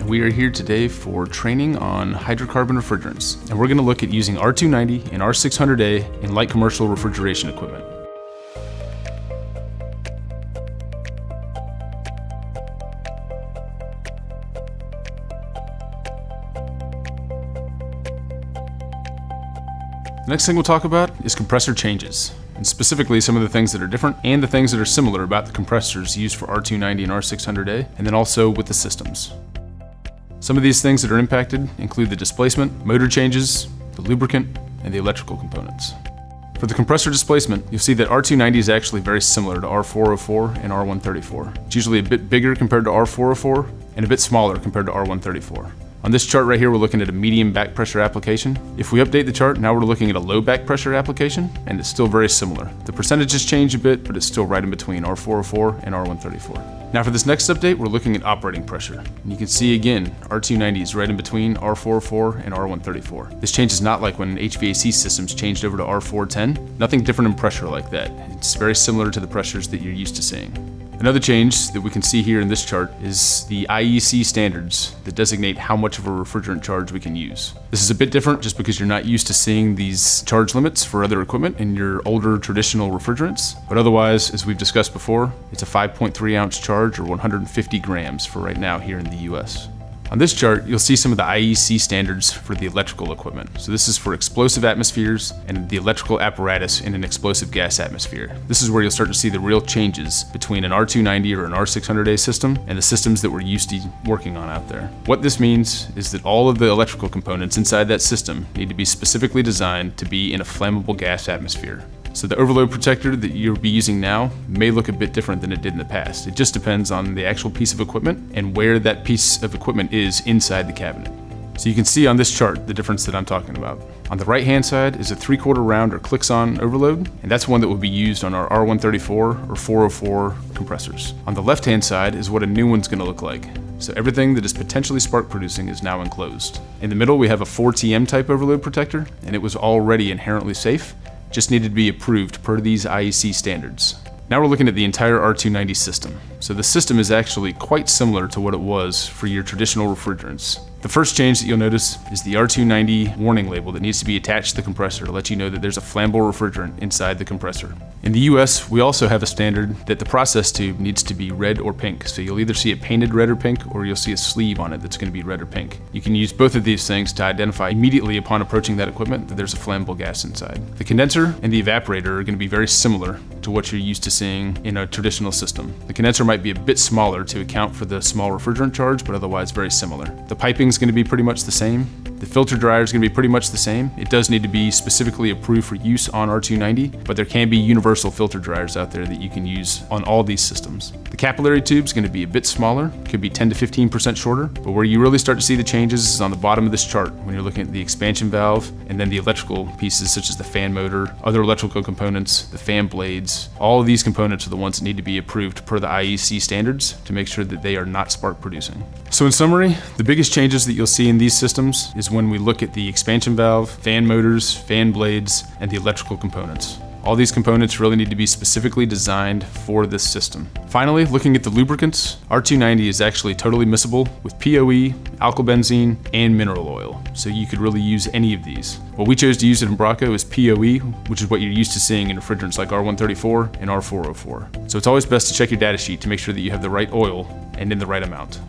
We are here today for training on hydrocarbon refrigerants, and we're going to look at using R290 and R600A in light commercial refrigeration equipment. The next thing we'll talk about is compressor changes, and specifically some of the things that are different and the things that are similar about the compressors used for R290 and R600A, and then also with the systems. Some of these things that are impacted include the displacement, motor changes, the lubricant, and the electrical components. For the compressor displacement, you'll see that R290 is actually very similar to R404 and R134. It's usually a bit bigger compared to R404 and a bit smaller compared to R134. On this chart right here, we're looking at a medium back pressure application. If we update the chart, now we're looking at a low back pressure application, and it's still very similar. The percentages change a bit, but it's still right in between R404 and R134. Now for this next update, we're looking at operating pressure. And you can see again, R290 is right in between R404 and R134. This change is not like when HVAC systems changed over to R410. Nothing different in pressure like that. It's very similar to the pressures that you're used to seeing. Another change that we can see here in this chart is the IEC standards that designate how much of a refrigerant charge we can use. This is a bit different just because you're not used to seeing these charge limits for other equipment in your older traditional refrigerants. But otherwise, as we've discussed before, it's a 5.3 ounce charge or 150 grams for right now here in the US. On this chart, you'll see some of the IEC standards for the electrical equipment. So this is for explosive atmospheres and the electrical apparatus in an explosive gas atmosphere. This is where you'll start to see the real changes between an R290 or an R600A system and the systems that we're used to working on out there. What this means is that all of the electrical components inside that system need to be specifically designed to be in a flammable gas atmosphere. So the overload protector that you'll be using now may look a bit different than it did in the past. It just depends on the actual piece of equipment and where that piece of equipment is inside the cabinet. So you can see on this chart the difference that I'm talking about. On the right hand side is a 3/4 round or clicks-on overload, and that's one that will be used on our R134 or 404 compressors. On the left hand side is what a new one's going to look like. So everything that is potentially spark producing is now enclosed. In the middle we have a 4TM type overload protector, and it was already inherently safe. Just needed to be approved per these IEC standards. Now we're looking at the entire R290 system. So the system is actually quite similar to what it was for your traditional refrigerants. The first change that you'll notice is the R290 warning label that needs to be attached to the compressor to let you know that there's a flammable refrigerant inside the compressor. In the US, we also have a standard that the process tube needs to be red or pink. So you'll either see it painted red or pink, or you'll see a sleeve on it that's going to be red or pink. You can use both of these things to identify immediately upon approaching that equipment that there's a flammable gas inside. The condenser and the evaporator are going to be very similar to what you're used to seeing in a traditional system. The condenser might be a bit smaller to account for the small refrigerant charge, but otherwise very similar. The piping is going to be pretty much the same. The filter dryer is going to be pretty much the same. It does need to be specifically approved for use on R290, but there can be universal filter dryers out there that you can use on all these systems. The capillary tube is going to be a bit smaller, could be 10 to 15% shorter, but where you really start to see the changes is on the bottom of this chart when you're looking at the expansion valve and then the electrical pieces such as the fan motor, other electrical components, the fan blades. All of these components are the ones that need to be approved per the IEC standards to make sure that they are not spark producing. So in summary, the biggest changes that you'll see in these systems is when we look at the expansion valve, fan motors, fan blades, and the electrical components. All these components really need to be specifically designed for this system. Finally, looking at the lubricants, R290 is actually totally miscible with POE, alkyl benzene, and mineral oil. So you could really use any of these. What we chose to use it in Bracco is POE, which is what you're used to seeing in refrigerants like R134 and R404. So it's always best to check your data sheet to make sure that you have the right oil and in the right amount.